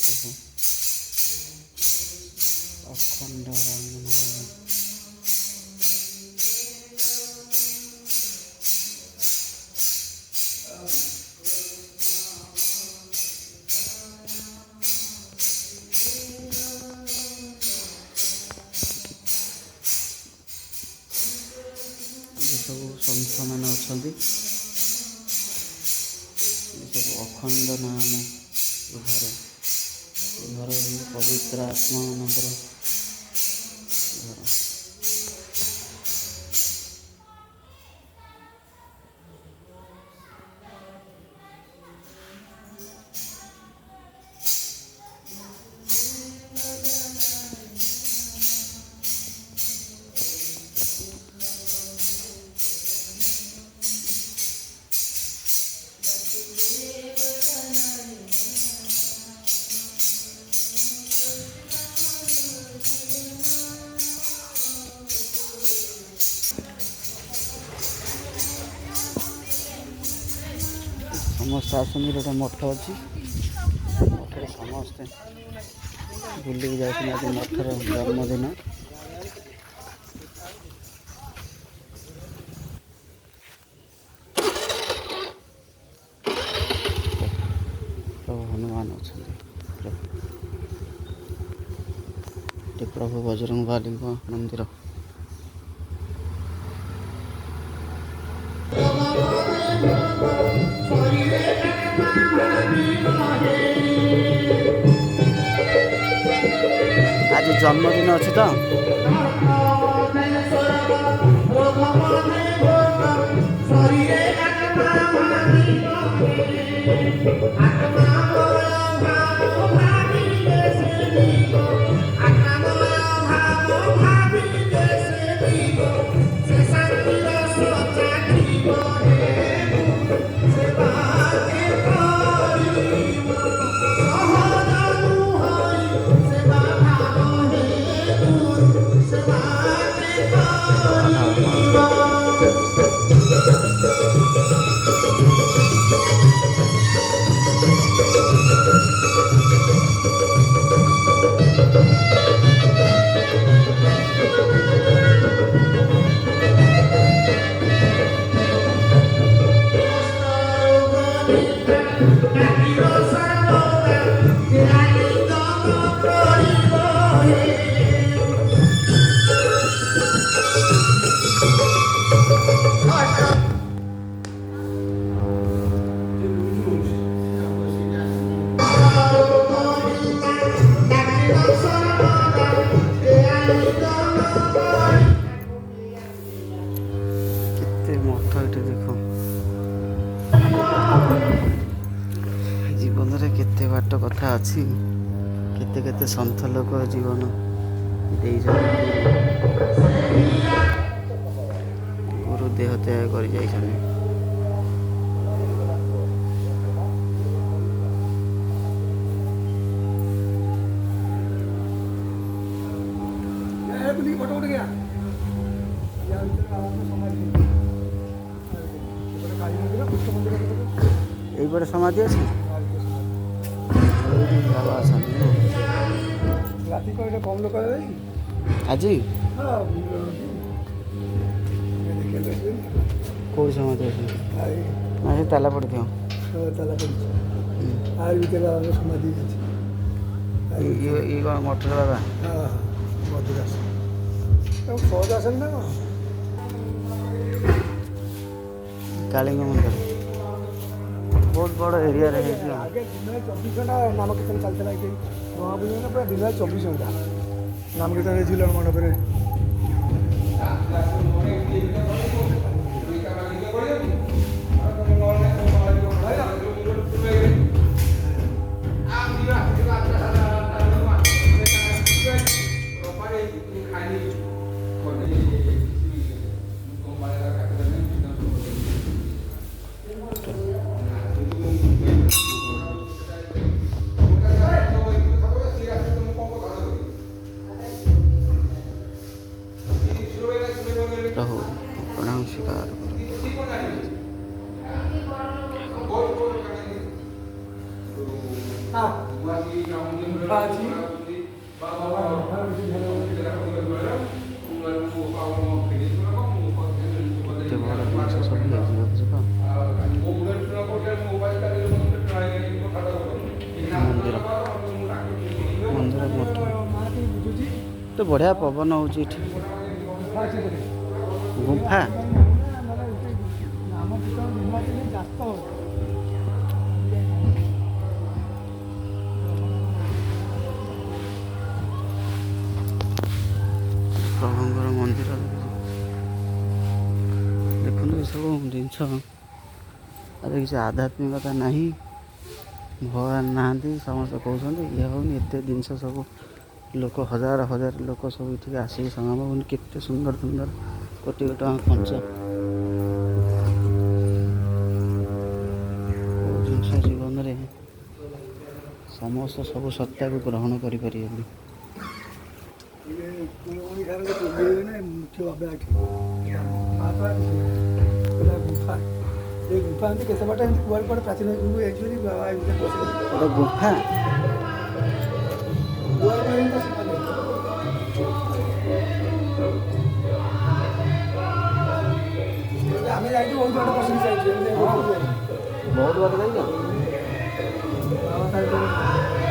प्रभु अखंड राम नाम। सब सन्थ मान अच्छा सब अखंड नाम घर घर पवित्र आत्मा मानकर घर। समस्त आसन गोटे मठ अच्छी मठे समस्ते बुलिक जाए आज मठर जन्मदिन। प्रभु हनुमान अच्छा प्रभु बजरंग बाली मंदिर। आज जन्मदिन अच्छी तो मठ ये देख जीवन में केते बाट कथा अच्छी केते केते सन्थ लोक जीवन गुरु देह त्याग कर जाइछन। ये समाधि अच्छी कम लोक आज कौ समाधि अच्छी ताला पड़ दियो समाधि ये कौन मठर बाबा मधुरास सहज आसन ना कालिंग मंदिर बहुत बड़ एरिया रहे आगे दिन 24 घंटा नाम कीर्तन चलता है महापूजा पूरा दिन 24 घंटा नाम कीर्तन झिल मंडप में प्रभु प्रणाम स्वीकार करो। ଗୁମ୍ଫା ଅଛି କେତେ ବଡ଼ ଜିନିଷ ସବୁ ହେଇଛି ଦେଖୁଛ ତ। ମନ୍ଦିର ମନ୍ଦିର ମଠ ବୁଝୁଛି ତ ବଢ଼ିଆ ପବନ ହେଉଛି ଏଠି। ଗୁମ୍ଫା ଅଛି ବୋଧେ। ଗୁମ୍ଫା ଆମ ଭିତରେ ନିର୍ବାଚନ ଚାଷ ପ୍ରଭୁଙ୍କର ମନ୍ଦିର ଦେଖନ୍ତୁ ଏସବୁ ଜିନିଷ। ଆରେ କିଛି ଆଧ୍ୟାତ୍ମିକତା ନାହିଁ, ଭଗବାନ ନାହାନ୍ତି ସମସ୍ତେ କହୁଛନ୍ତି। ଇଏ ହେଉନି ଏତେ ଜିନିଷ ସବୁ ଲୋକ ହଜାର ହଜାର ଲୋକ ସବୁ ଏଠିକି ଆସିକି ସଙ୍ଗମ ହେଉନି। କେତେ ସୁନ୍ଦର ସୁନ୍ଦର କୋଟି କୋଟି ଟଙ୍କା ଖର୍ଚ୍ଚ କେଉଁ ଜିନିଷ ଜୀବନରେ ସମସ୍ତ ସବୁ ସତ୍ୟାକୁ ଗ୍ରହଣ କରିପାରିବେନି। ଓଡ଼ିଶାର ମୁଖ୍ୟ ଭାବେ ଏଠି ଗୁମ୍ଫା ଏ ଗୁମ୍ଫା ଏମିତି କେତେ ବାଟ ଏମିତି କୁଆଡ଼େ କୁଆଡ଼େ ପ୍ରାଚୀନ ଯୁଗ ହେଇଛି ବୋଲି ବାବା ଏମିତି ବସିଲେ ଗୋଟେ ଗୁମ୍ଫା କୁଆଡ଼େ ଏମିତି ସେମାନେ ଆମେ ଯାଇଛୁ ବହୁତ ବାଟ ବସିକି ଯାଇଛୁ ବହୁତ ବାଟ ଯାଇଛ। ବାବା